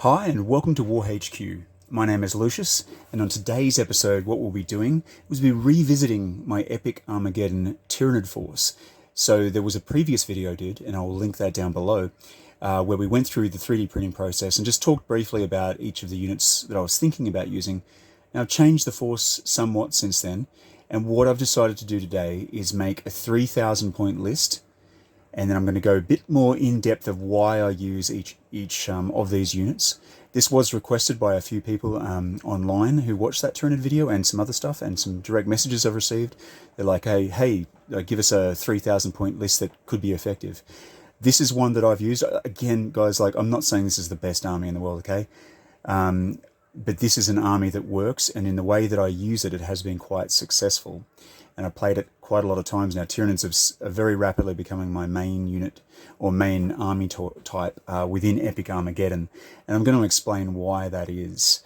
Hi and welcome to WarHQ. My name is Lucius, and on today's episode what we'll be doing is revisiting my epic Armageddon Tyranid force. So there was a previous video I did, and I'll link that down below, where we went through the 3D printing process and just talked briefly about each of the units that I was thinking about using. Now I've changed the force somewhat since then, and what I've decided to do today is make a 3,000 point list, and then I'm going to go a bit more in depth of why I use each of these units. This was requested by a few people online who watched that Tyranid video and some other stuff, and some direct messages I've received. They're like, hey, give us a 3,000 point list that could be effective. This is one that I've used. Again, guys, like, I'm not saying this is the best army in the world, okay? But this is an army that works, and in the way that I use it, it has been quite successful. And I've played it quite a lot of times now. Tyranids are very rapidly becoming my main unit or main army type within Epic Armageddon. And I'm going to explain why that is.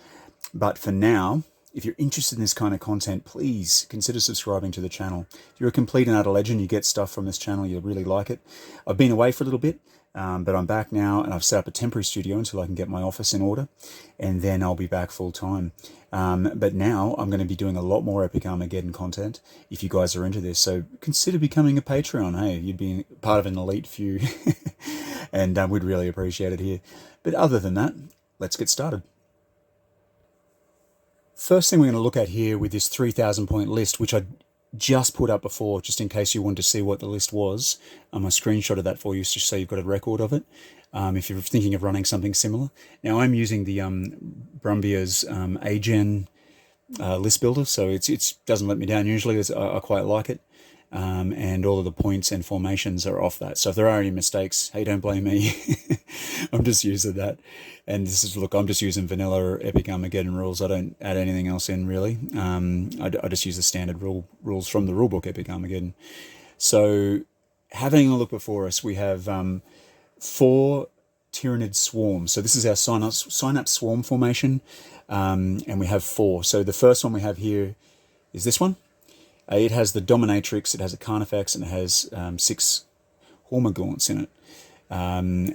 But for now, if you're interested in this kind of content, please consider subscribing to the channel. If you're a complete and utter legend, you get stuff from this channel, you'll really like it. I've been away for a little bit, but I'm back now, and I've set up a temporary studio until I can get my office in order, and then I'll be back full time. But now I'm going to be doing a lot more Epic Armageddon content if you guys are into this. So consider becoming a Patreon. Hey, you'd be part of an elite few, and we'd really appreciate it here. But other than that, let's get started. First thing we're going to look at here with this 3,000 point list, which I just put up before, just in case you wanted to see what the list was. I screenshotted that for you just so you've got a record of it, if you're thinking of running something similar. Now I'm using the Brumbia's Agen list builder, so it doesn't let me down usually. I quite like it, and all of the points and formations are off that. So if there are any mistakes, hey, don't blame me. I'm just using that. And this is, look, I'm just using vanilla Epic Armageddon rules. I don't add anything else in, really. I just use the standard rules from the rulebook Epic Armageddon. So having a look before us, we have 4 Tyranid swarms. So this is our synapse swarm formation, and we have 4. So the first one we have here is this one. It has the Dominatrix, it has a Carnifex, and it has 6 Hormagaunts in it.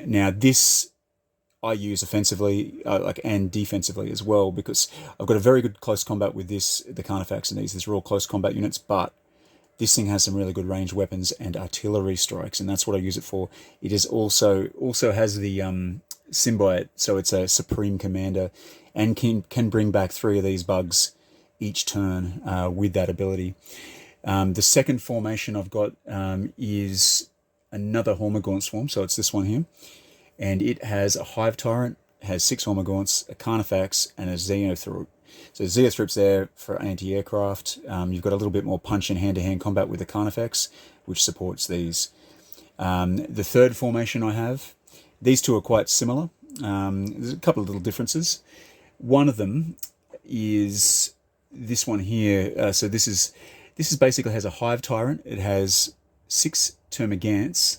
Now this I use offensively and defensively as well, because I've got a very good close combat with the Carnifex and these are all close combat units, but this thing has some really good ranged weapons and artillery strikes, and that's what I use it for. It is also has the symbiote, so it's a supreme commander, and can bring back 3 of these bugs each turn with that ability. The second formation I've got is another Hormagaunt swarm, so it's this one here, and it has a Hive Tyrant, has 6 Hormagaunts, a Carnifex, and a Xeothrop. So Xeothrop's there for anti-aircraft. You've got a little bit more punch in hand-to-hand combat with the Carnifex, which supports these. The third formation I have, these two are quite similar. There's a couple of little differences. One of them is this one here. So this is basically has a Hive Tyrant. It has 6 Termagants.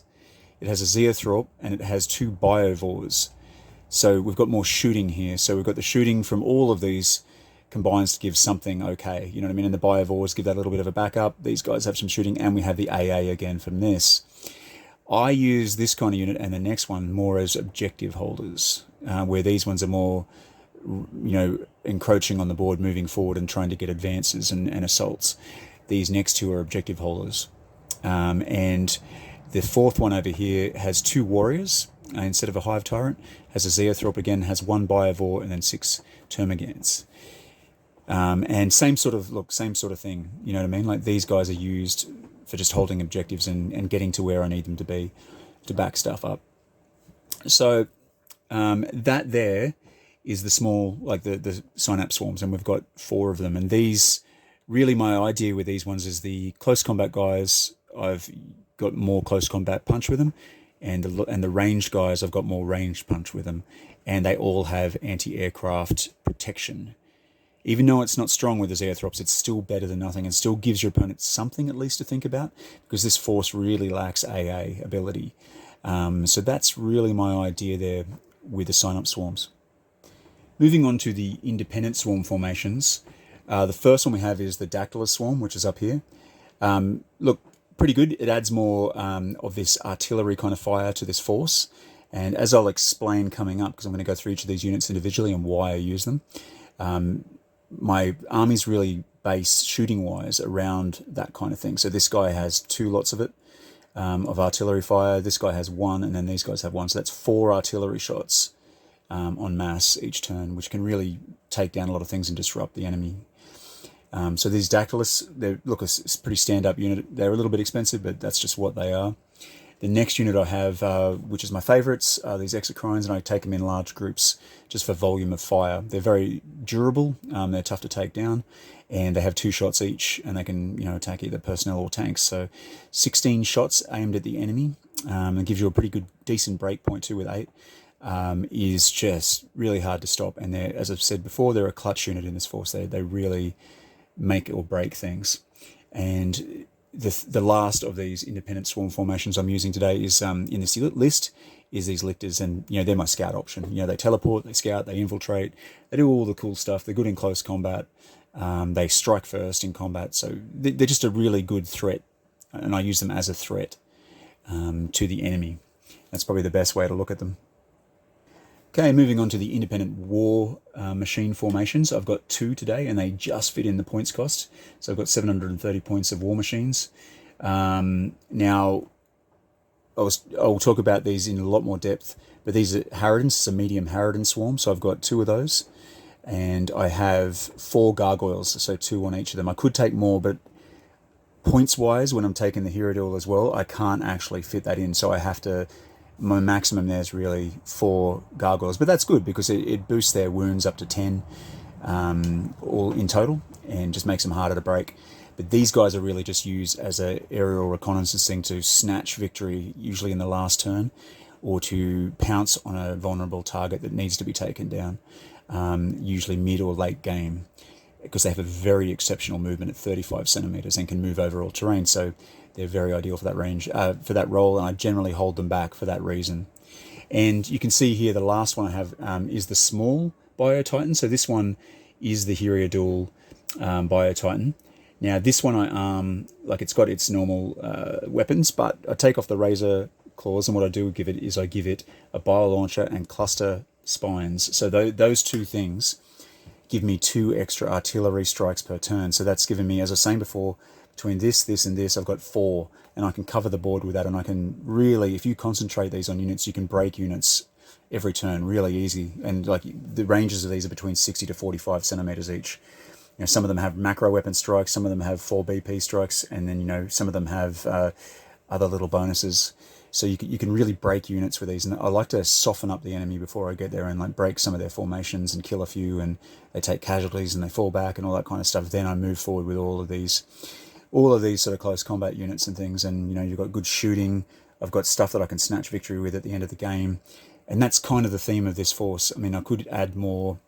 It has a Xeothrop, and it has 2 Biovores. So we've got more shooting here. So we've got the shooting from all of these combines to give something okay. You know what I mean? And the Biovores give that a little bit of a backup. These guys have some shooting, and we have the AA again from this. I use this kind of unit and the next one more as objective holders, where these ones are more, encroaching on the board, moving forward and trying to get advances and assaults. These next 2 are objective holders. And the fourth one over here has 2 warriors instead of a Hive Tyrant, has a Xeothrop again, has 1 Biovore, and then 6 Termagants. And same sort of thing, you know what I mean? Like, these guys are used for just holding objectives and getting to where I need them to be to back stuff up. So that there is the small, like the synapse swarms, and we've got 4 of them. And these, really my idea with these ones is the close combat guys, I've got more close combat punch with them, and the ranged guys, I've got more ranged punch with them, and they all have anti-aircraft protection. Even though it's not strong with the Xeothrops, it's still better than nothing, and still gives your opponent something at least to think about, because this force really lacks AA ability. So that's really my idea there with the synapse swarms. Moving on to the independent swarm formations, the first one we have is the dactylus swarm, which is up here. Look, pretty good. It adds more of this artillery kind of fire to this force, And as I'll explain coming up, because I'm going to go through each of these units individually and why I use them, my army's really based shooting-wise around that kind of thing. So this guy has 2 lots of it, of artillery fire. This guy has 1, and then these guys have 1. So that's 4 artillery shots en masse each turn, which can really take down a lot of things and disrupt the enemy. So these dactylus, they look a pretty stand-up unit. They're a little bit expensive, but that's just what they are. The next unit I have, which is my favourites, are these exocrines, and I take them in large groups just for volume of fire. They're very durable, they're tough to take down, and they have 2 shots each, and they can, attack either personnel or tanks. So 16 shots aimed at the enemy, and gives you a pretty good, decent break point too with 8, is just really hard to stop. And they're, as I've said before, they're a clutch unit in this force. They really make or break things. And the last of these independent swarm formations I'm using today is in this list is these lichters, and they're my scout option. They teleport, they scout, they infiltrate, they do all the cool stuff. They're good in close combat. They strike first in combat, so they're just a really good threat, and I use them as a threat to the enemy. That's probably the best way to look at them. Okay, moving on to the independent war machine formations. I've got 2 today, and they just fit in the points cost. So I've got 730 points of war machines. Now, I'll talk about these in a lot more depth, but these are Harriers. It's a medium Harrier swarm, so I've got 2 of those. And I have 4 gargoyles, so 2 on each of them. I could take more, but points-wise, when I'm taking the Heria as well, I can't actually fit that in, so I have to... My maximum there is really 4 gargoyles, but that's good because it boosts their wounds up to 10 all in total, and just makes them harder to break. But these guys are really just used as a aerial reconnaissance thing to snatch victory, usually in the last turn, or to pounce on a vulnerable target that needs to be taken down, usually mid or late game, because they have a very exceptional movement at 35 centimeters and can move over all terrain. So they're very ideal for that range, for that role, and I generally hold them back for that reason. And you can see here the last one I have is the small Bio-Titan. So this one is the Heria dual Bio-Titan. Now this one I arm, like it's got its normal weapons, but I take off the razor claws, and what I do give it is I give it a bio-launcher and cluster spines. So those 2 things give me 2 extra artillery strikes per turn. So that's given me, as I was saying before, between this, and this, I've got 4, and I can cover the board with that, and I can really, if you concentrate these on units, you can break units every turn really easy. And like the ranges of these are between 60 to 45 centimeters each. Some of them have macro weapon strikes, some of them have 4 BP strikes, and then some of them have other little bonuses. So you can really break units with these, and I like to soften up the enemy before I get there and like break some of their formations and kill a few, and they take casualties and they fall back and all that kind of stuff. Then I move forward with all of these sort of close combat units and things, and you've got good shooting. I've got stuff that I can snatch victory with at the end of the game, and that's kind of the theme of this force. I mean, I could add more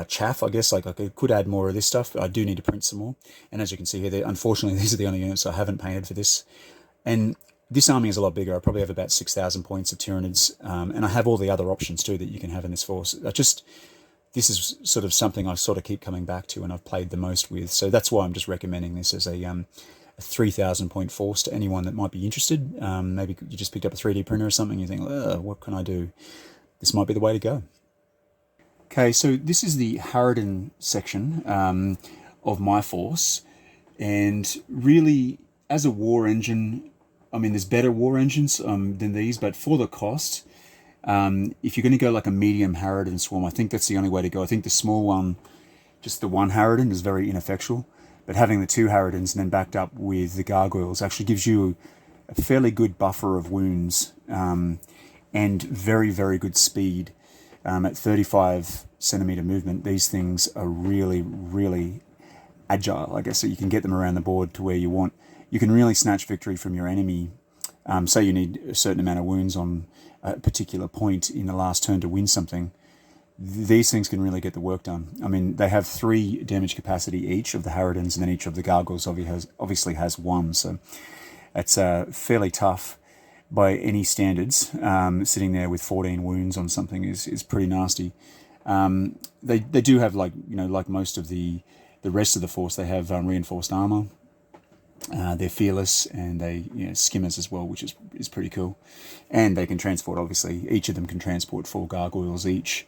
chaff, I guess, like I could add more of this stuff, but I do need to print some more. And as you can see here, unfortunately, these are the only units I haven't painted for this. And this army is a lot bigger. I probably have about 6,000 points of Tyranids, and I have all the other options too that you can have in this force. This is sort of something I sort of keep coming back to, and I've played the most with. So that's why I'm just recommending this as a 3,000 point force to anyone that might be interested. Maybe you just picked up a 3D printer or something, you think, what can I do? This might be the way to go. Okay, so this is the Harrier section of my force, and really, as a war engine, I mean, there's better war engines than these, but for the cost, if you're going to go like a medium Harrier swarm, I think that's the only way to go. I think the small one, just the one Harrier, is very ineffectual, but having the 2 Harriers and then backed up with the gargoyles actually gives you a fairly good buffer of wounds and very, very good speed. At 35 centimeter movement, these things are really, really agile, I guess, so you can get them around the board to where you want. You can really snatch victory from your enemy. Say you need a certain amount of wounds on a particular point in the last turn to win something. These things can really get the work done. I mean, they have 3 damage capacity each of the Harriers, and then each of the gargoyles obviously has 1. So it's fairly tough by any standards. Sitting there with 14 wounds on something is pretty nasty. They do have, like most of the rest of the force, they have reinforced armor. They're fearless, and they skimmers as well, which is pretty cool. And they can transport, obviously. Each of them can transport 4 gargoyles each.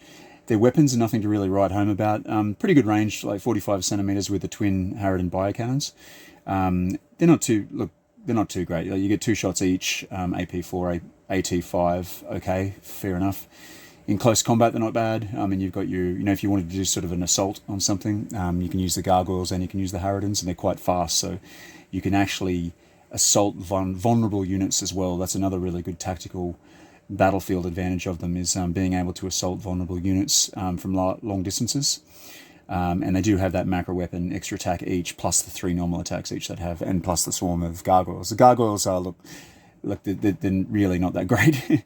Their weapons are nothing to really write home about. Pretty good range, like 45 centimeters with the twin Harrier biocannons. They're not too great. You get 2 shots each, AP4, AT5, okay, fair enough. In close combat, they're not bad. I mean, you've got if you wanted to do sort of an assault on something, you can use the gargoyles and you can use the Harriers, and they're quite fast, so you can actually assault vulnerable units as well. That's another really good tactical battlefield advantage of them, is being able to assault vulnerable units from long distances. And they do have that macro weapon, extra attack each, plus the 3 normal attacks each that have, and plus the swarm of gargoyles. The gargoyles are, look, they're really not that great.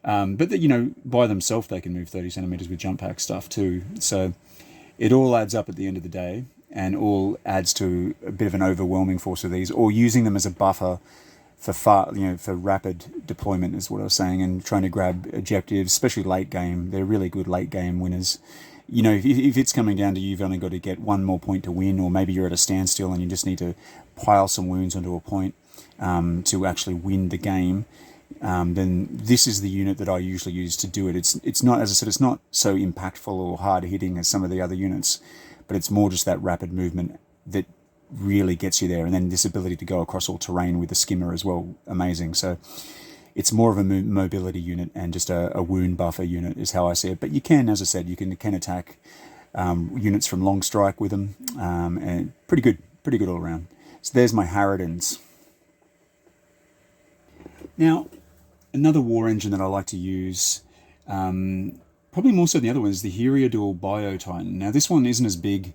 But, by themselves, they can move 30 centimeters with jump pack stuff too. So it all adds up at the end of the day, and all adds to a bit of an overwhelming force of these, or using them as a buffer for for rapid deployment is what I was saying, and trying to grab objectives, especially late game. They're really good late game winners. If it's coming down to you've only got to get 1 more point to win, or maybe you're at a standstill and you just need to pile some wounds onto a point to actually win the game, then this is the unit that I usually use to do it. It's not, as I said, it's not so impactful or hard hitting as some of the other units, but it's more just that rapid movement that really gets you there, and then this ability to go across all terrain with the skimmer as well, amazing. So it's more of a mobility unit and just a wound buffer unit is how I see it. But you can, as I said, you can attack units from long strike with them, and pretty good all around. So there's my Harriers. Now, another war engine that I like to use, probably more so than the other one, is the Heria Dual Bio Titan. Now, this one isn't as big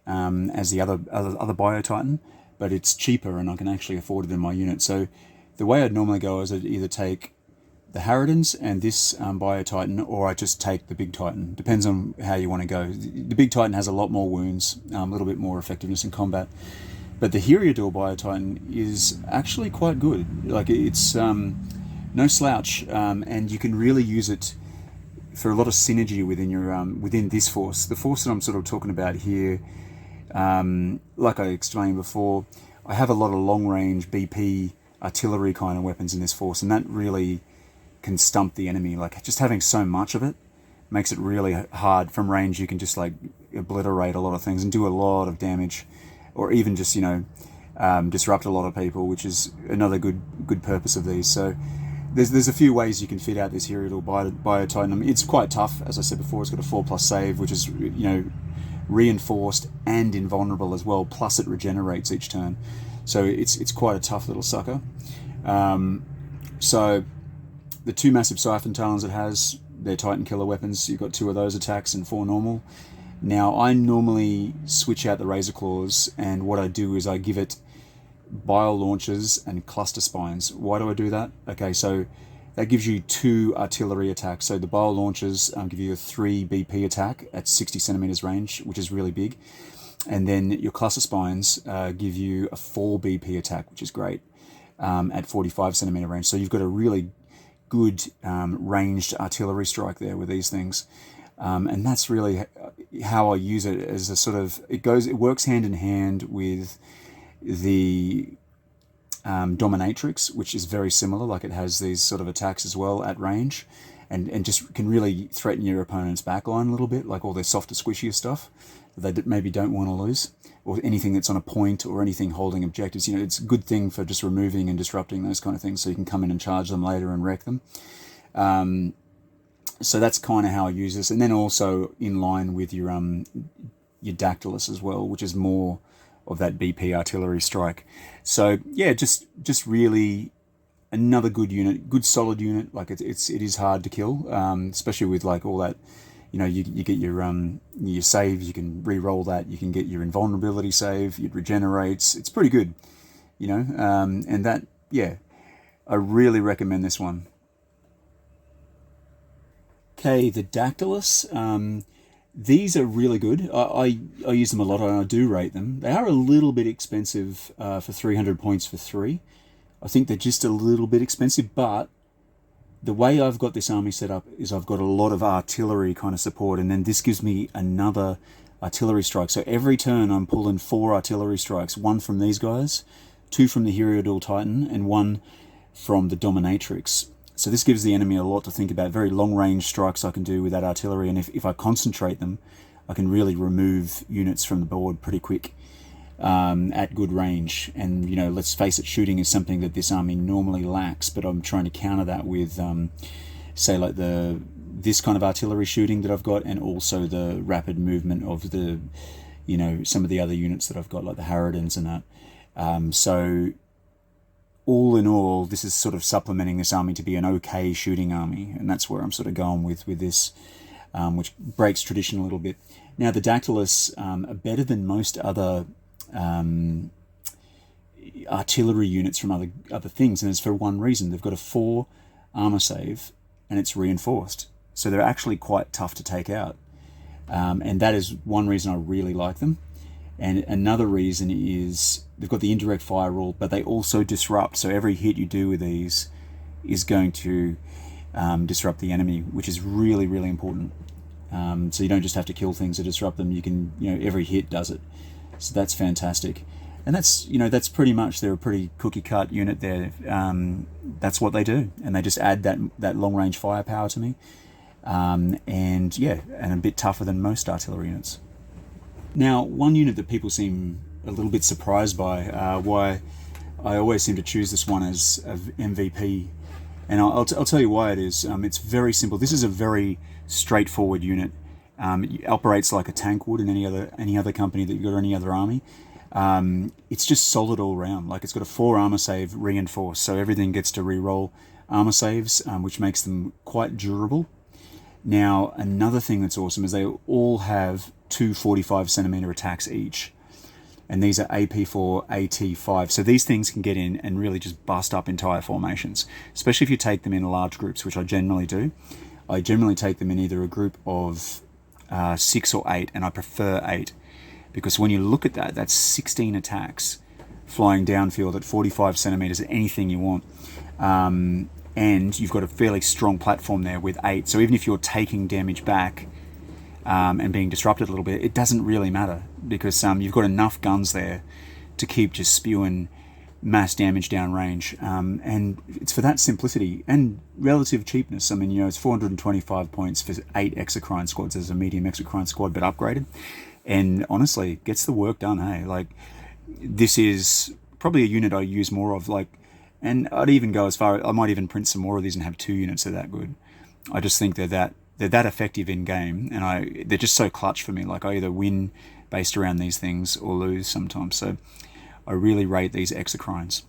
as the other Bio Titan, but it's cheaper and I can actually afford it in my unit. So the way I'd normally go is I'd either take the Harriers and this Bio Titan, or I just take the Big Titan. Depends on how you want to go. The Big Titan has a lot more wounds, a little bit more effectiveness in combat. But the Heria Dual Bio Titan is actually quite good. Like, it's no slouch, and you can really use it for a lot of synergy within your within this force. The force that I'm sort of talking about here, like I explained before, I have a lot of long-range BP artillery kind of weapons in this force, and that really can stump the enemy. Like, just having so much of it makes it really hard. From range, you can just like obliterate a lot of things and do a lot of damage, or even just disrupt a lot of people, which is another good purpose of these. So there's a few ways you can fit out this Heria Dual Bio Titan. It's quite tough, as I said before. It's got a 4+ save, which is reinforced and invulnerable as well. Plus it regenerates each turn, so it's quite a tough little sucker. So the 2 massive siphon talons it has, they're Titan killer weapons. You've got 2 of those attacks and 4 normal. Now, I normally switch out the Razor Claws, and what I do is I give it bile launchers and cluster spines. Why do I do that? Okay, so that gives you 2 artillery attacks. So the bile launchers give you a 3 BP attack at 60 centimeters range, which is really big. And then your cluster spines give you a 4 BP attack, which is great, at 45 centimeter range. So you've got a really good ranged artillery strike there with these things. And that's really how I use it, as a sort of, it works hand in hand with the Dominatrix, which is very similar. Like, it has these sort of attacks as well at range, and just can really threaten your opponent's backline a little bit, like all their softer, squishier stuff that they maybe don't want to lose, or anything that's on a point, or anything holding objectives. It's a good thing for just removing and disrupting those kind of things, so you can come in and charge them later and wreck them. So that's kind of how I use this, and then also in line with your dactylus as well, which is more of that BP artillery strike. So yeah, just really another good unit, good solid unit. Like, it is hard to kill, especially with like all that. You get your save, you can re-roll that, you can get your invulnerability save, it regenerates. It's pretty good, and that, yeah, I really recommend this one. Okay, the dactylus. These are really good. I use them a lot, and I do rate them. They are a little bit expensive for 300 points for 3. I think they're just a little bit expensive, but the way I've got this army set up is I've got a lot of artillery kind of support, and then this gives me another artillery strike. So every turn I'm pulling 4 artillery strikes, 1 from these guys, 2 from the Heria Dual Titan and 1 from the Dominatrix. So this gives the enemy a lot to think about. Very long-range strikes I can do with that artillery, and if I concentrate them, I can really remove units from the board pretty quick at good range. And, you know, let's face it, shooting is something that this army normally lacks, but I'm trying to counter that with, say, like this kind of artillery shooting that I've got, and also the rapid movement of the, you know, some of the other units that I've got, like the Harriers and that. So all in all, this is sort of supplementing this army to be an okay shooting army, and that's where I'm sort of going with this, which breaks tradition a little bit. Now, the dactylus are better than most other artillery units from other things, and it's for one reason. They've got a 4 armor save, and it's reinforced. So they're actually quite tough to take out. And that is one reason I really like them. And another reason is they've got the indirect fire rule, but they also disrupt. So every hit you do with these is going to disrupt the enemy, which is really, really important. So you don't just have to kill things to disrupt them. You can, you know, every hit does it. So that's fantastic. And that's, you know, that's pretty much, they're a pretty cookie-cut unit there. That's what they do. And they just add that long-range firepower to me. And yeah, and a bit tougher than most artillery units. Now, one unit that people seem a little bit surprised by, why I always seem to choose this one as MVP, and I'll tell you why it is. It's very simple. This is a very straightforward unit. It operates like a tank would in any other company that you've got, or any other army. It's just solid all round. Like, it's got a 4 armor save reinforced, so everything gets to re-roll armor saves, which makes them quite durable. Now, another thing that's awesome is they all have 2 45-centimeter attacks each. And these are AP4, AT5. So these things can get in and really just bust up entire formations, especially if you take them in large groups, which I generally do. I generally take them in either a group of 6 or 8, and I prefer 8. Because when you look at that, that's 16 attacks flying downfield at 45 centimeters at anything you want. And you've got a fairly strong platform there with 8. So even if you're taking damage back and being disrupted a little bit, it doesn't really matter, because you've got enough guns there to keep just spewing mass damage downrange. And it's for that simplicity and relative cheapness. I mean, you know, it's 425 points for 8 exocrine squads as a medium exocrine squad, but upgraded. And honestly, gets the work done, hey? Like, this is probably a unit I use more of, like, and I'd even go as far, I might even print some more of these and have 2 units that are that good. I just think they're that effective in game, and they're just so clutch for me. Like, I either win based around these things or lose sometimes. So I really rate these exocrines.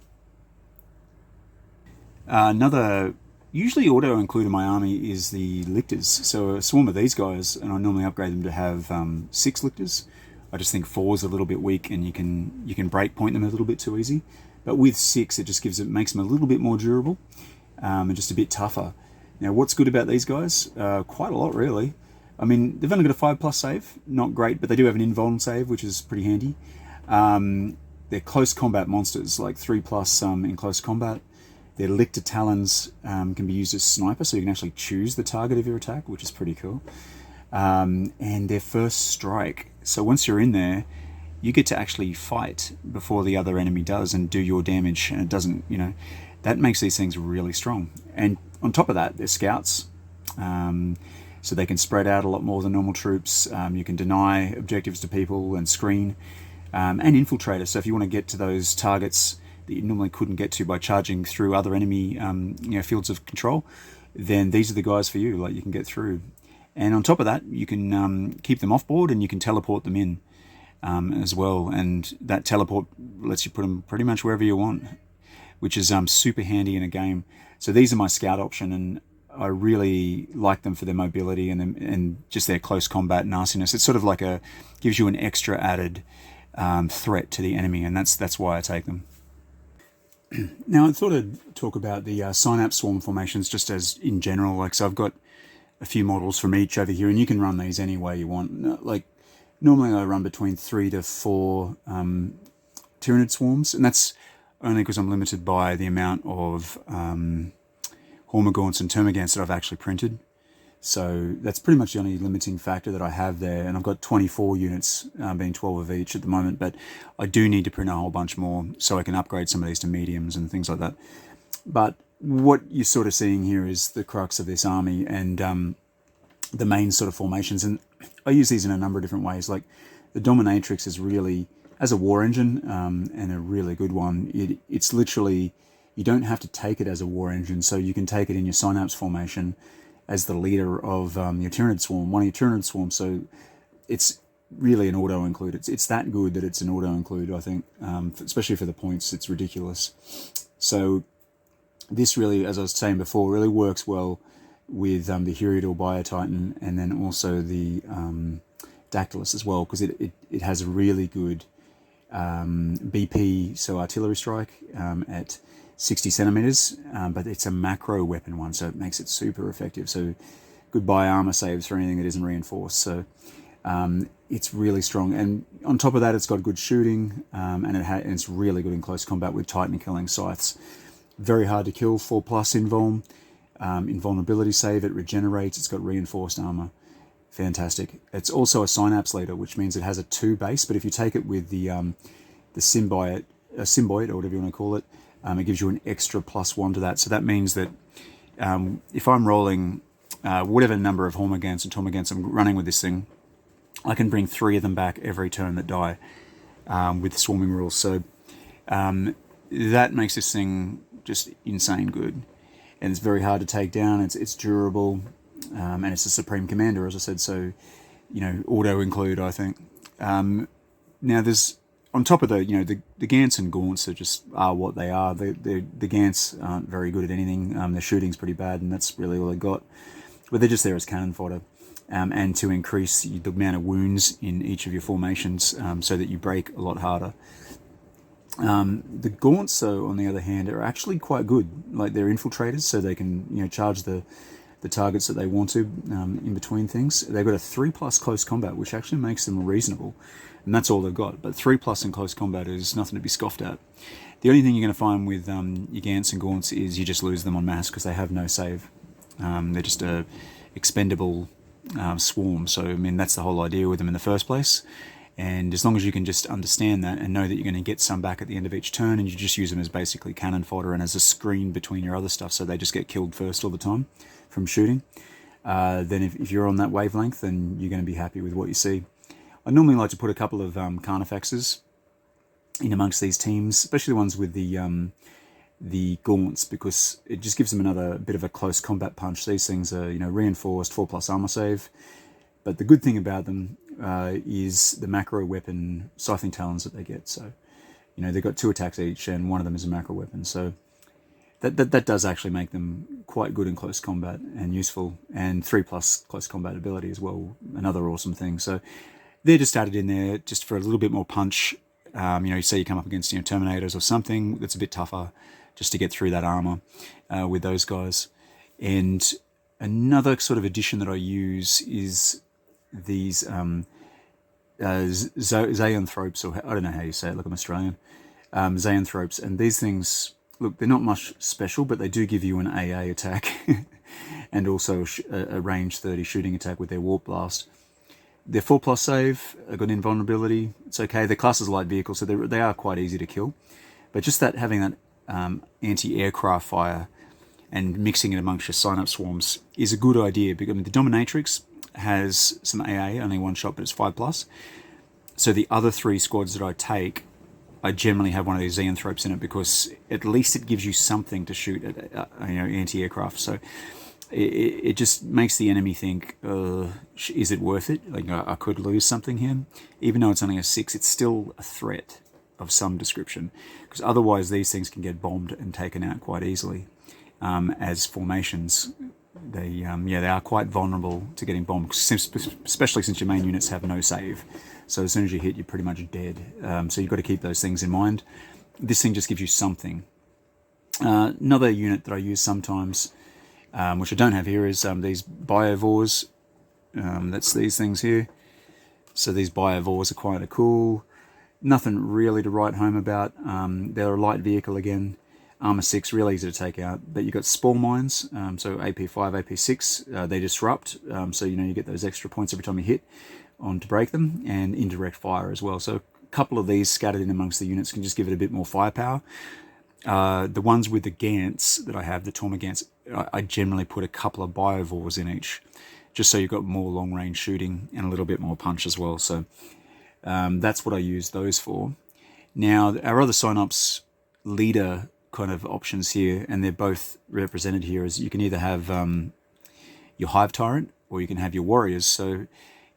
Another usually auto include in my army is the lichters. So a swarm of these guys, and I normally upgrade them to have 6 lichters. I just think 4 is a little bit weak, and you can break point them a little bit too easy. But with 6, it makes them a little bit more durable, and just a bit tougher. Now, what's good about these guys? Quite a lot, really. I mean, they've only got a 5+ save, not great, but they do have an invuln save, which is pretty handy. They're close combat monsters, like 3+ in close combat. Their lichter talons can be used as sniper, so you can actually choose the target of your attack, which is pretty cool. And their first strike. So once you're in there, you get to actually fight before the other enemy does and do your damage, and it doesn't, you know, that makes these things really strong. And on top of that, they're scouts, so they can spread out a lot more than normal troops. You can deny objectives to people and screen, and infiltrators. So if you want to get to those targets that you normally couldn't get to by charging through other enemy fields of control, then these are the guys for you. Like, you can get through. And on top of that, you can keep them off board, and you can teleport them in as well. And that teleport lets you put them pretty much wherever you want, which is super handy in a game. So these are my scout option, and I really like them for their mobility and just their close combat nastiness. It's sort of like gives you an extra added threat to the enemy, and that's why I take them. Now, I thought I'd talk about the synapse swarm formations just as in general. Like, so I've got a few models from each over here, and you can run these any way you want. Like, normally I run between 3 to 4 Tyranid swarms, and that's only because I'm limited by the amount of Hormagaunts and Termagants that I've actually printed. So that's pretty much the only limiting factor that I have there. And I've got 24 units, being 12 of each at the moment, but I do need to print a whole bunch more so I can upgrade some of these to mediums and things like that. But what you're sort of seeing here is the crux of this army and the main sort of formations. And I use these in a number of different ways. Like the Dominatrix is really, as a war engine, and a really good one, it's literally, you don't have to take it as a war engine, so you can take it in your Synapse formation as the leader of your Tyranid swarm, one of your Tyranid swarms. So it's really an auto-include. It's that good that it's an auto-include, I think, especially for the points. It's ridiculous. So this really, as I was saying before, really works well with the Heria Biotitan, and then also the dactylus as well, because it has a really good BP, so artillery strike, at 60 centimeters, but it's a macro weapon one, so it makes it super effective. So goodbye armor saves for anything that isn't reinforced. So it's really strong, and on top of that, it's got good shooting, and it's really good in close combat with Titan killing scythes. Very hard to kill, 4+ invuln, invulnerability save, it regenerates, it's got reinforced armor. Fantastic. It's also a Synapse leader, which means it has a 2 base, but if you take it with the symbiote, or whatever you want to call it, it gives you an extra +1 to that. So that means that if I'm rolling whatever number of Hormagaunts and Tormagaunts I'm running with this thing, I can bring 3 of them back every turn that die with swarming rules. So that makes this thing just insane good. And it's very hard to take down, it's durable, and it's a Supreme Commander, as I said, so, you know, auto-include, I think. Now there's, on top of the, you know, the Gants and Gaunts are what they are. The Gants aren't very good at anything. Their shooting's pretty bad, and that's really all they got. But they're just there as cannon fodder, and to increase the amount of wounds in each of your formations, so that you break a lot harder. The Gaunts, though, on the other hand, are actually quite good. Like, they're infiltrators, so they can, you know, charge the targets that they want to in between things. They've got a 3+ close combat, which actually makes them reasonable. And that's all they've got. But 3+ in close combat is nothing to be scoffed at. The only thing you're going to find with your Gants and Gaunts is you just lose them en masse because they have no save. They're just a expendable swarm. So, I mean, that's the whole idea with them in the first place. And as long as you can just understand that and know that you're going to get some back at the end of each turn, and you just use them as basically cannon fodder and as a screen between your other stuff, so they just get killed first all the time from shooting, then if you're on that wavelength, then you're going to be happy with what you see. I normally like to put a couple of Carnifexes in amongst these teams, especially the ones with the Gaunts, because it just gives them another bit of a close combat punch. These things are, you know, reinforced, 4+ armor save, but the good thing about them is the macro weapon Scything Talons that they get. So, you know, they've got 2 attacks each, and one of them is a macro weapon. So that does actually make them quite good in close combat and useful, and 3+ close combat ability as well, another awesome thing. So they're just added in there just for a little bit more punch. You know, you say you come up against, you know, Terminators or something that's a bit tougher, just to get through that armor with those guys. And another sort of addition that I use is these Zoanthropes, or I don't know how you say it, look, I'm Australian, Zoanthropes, and these things, look, they're not much special, but they do give you an AA attack and also a range 30 shooting attack with their Warp Blast. They're 4+ save, they've got invulnerability, it's okay. Their class is light vehicle, so they are quite easy to kill. But just that, having that anti-aircraft fire and mixing it amongst your Synapse swarms is a good idea, because I mean, the Dominatrix has some AA, only 1 shot, but it's 5+. So the other 3 squads that I take, I generally have one of these Zoanthropes in it, because at least it gives you something to shoot at, you know, anti-aircraft. So it just makes the enemy think, is it worth it? Like, I could lose something here. Even though it's only a 6, it's still a threat of some description, because otherwise these things can get bombed and taken out quite easily as formations. They are quite vulnerable to getting bombed, especially since your main units have no save. So as soon as you hit, you're pretty much dead. So you've got to keep those things in mind. This thing just gives you something. Another unit that I use sometimes, which I don't have here, is these Biovores. That's these things here. So these Biovores are quite cool. Nothing really to write home about. They're a light vehicle again. Armor 6, really easy to take out. But you've got spore mines, so AP5, AP6, they disrupt, so you get those extra points every time you hit on to break them, and indirect fire as well. So a couple of these scattered in amongst the units can just give it a bit more firepower. The ones with the Gants that I have, the Torma Gants, I generally put a couple of biovores in each, just so you've got more long-range shooting and a little bit more punch as well. So that's what I use those for. Now, our other Synops leader kind of options here, and they're both represented here, as you can either have your Hive Tyrant or you can have your Warriors. So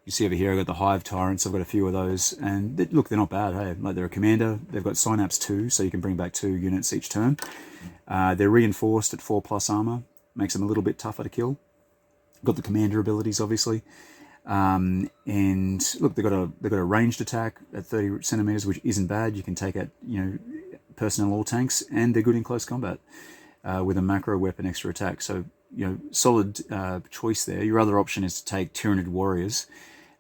you see over here I've got the Hive Tyrants, I've got a few of those, and look, they're not bad, hey? Like, they're a commander, they've got Synapse 2, so you can bring back 2 units each turn. They're reinforced at 4+ armor, makes them a little bit tougher to kill. Got the commander abilities, obviously. And look, they've got a ranged attack at 30 centimeters, which isn't bad. You can take out, personnel or tanks, and they're good in close combat with a macro weapon extra attack. So, solid choice there. Your other option is to take Tyranid Warriors.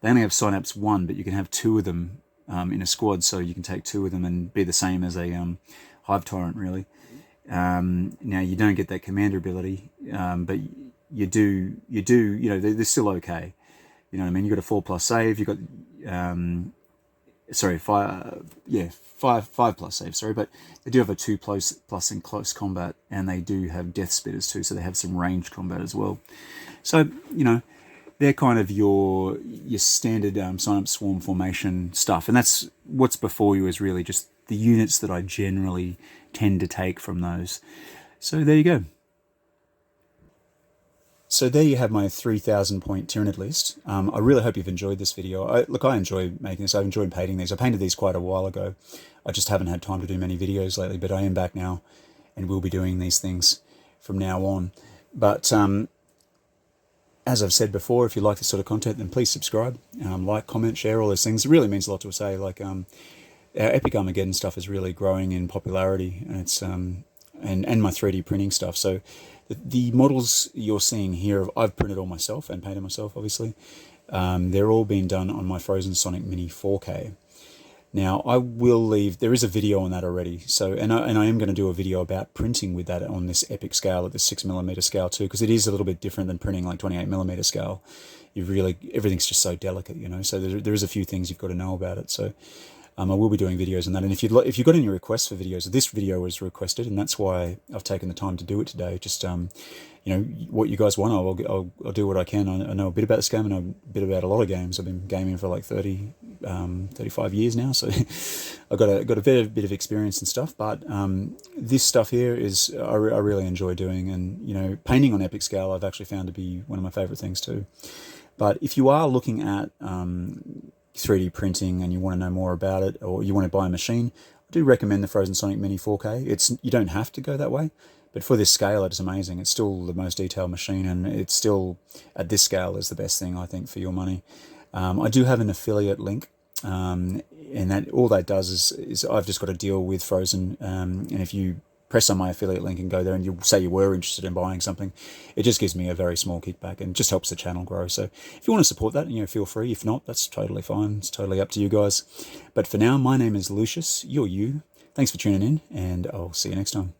They only have Synapse 1, but you can have 2 of them in a squad, so you can take 2 of them and be the same as a Hive Tyrant, really. Now, you don't get that commander ability, but you do, they're still okay. You know what I mean? You've got a 4+ save, you've got, 5+ save, sorry, but they do have a 2+ in close combat, and they do have Death Spitters too, so they have some ranged combat as well. So, they're kind of your standard Synapse Swarm formation stuff, and that's what's before you is really just the units that I generally tend to take from those. So there you go. So there you have my 3,000 point Tyranid list. I really hope you've enjoyed this video. I enjoy making this. I've enjoyed painting these. I painted these quite a while ago. I just haven't had time to do many videos lately, but I am back now and will be doing these things from now on. But as I've said before, if you like this sort of content, then please subscribe, like, comment, share, all those things. It really means a lot to us. Like, our Epic Armageddon stuff is really growing in popularity, and it's and my 3D printing stuff. So the models you're seeing here, I've printed all myself and painted myself, obviously. They're all being done on my Frozen Sonic Mini 4K. Now, I will leave, there is a video on that already, so, and I am going to do a video about printing with that on this epic scale, at the 6mm scale too, because it is a little bit different than printing like 28mm scale. Everything's just so delicate, so there is a few things you've got to know about it. So I will be doing videos on that, and if you've got any requests for videos, this video was requested, and that's why I've taken the time to do it today. Just what you guys want, I'll do what I can. I know a bit about this game and a bit about a lot of games. I've been gaming for like 35 years now, so I've got a bit of experience and stuff. But this stuff here is I really enjoy doing, and painting on epic scale I've actually found to be one of my favorite things too. But if you are looking at 3D printing and you want to know more about it, or you want to buy a machine, I do recommend the Frozen Sonic Mini 4K. You don't have to go that way, but for this scale it's amazing. It's still the most detailed machine, and it's still, at this scale, is the best thing, I think, for your money. I do have an affiliate link, and that all that does is I've just got to deal with Frozen, and if you press on my affiliate link and go there and you say you were interested in buying something, it just gives me a very small kickback and just helps the channel grow. So if you want to support that, feel free. If not, that's totally fine. It's totally up to you guys. But for now, my name is Lucius. You're you. Thanks for tuning in, and I'll see you next time.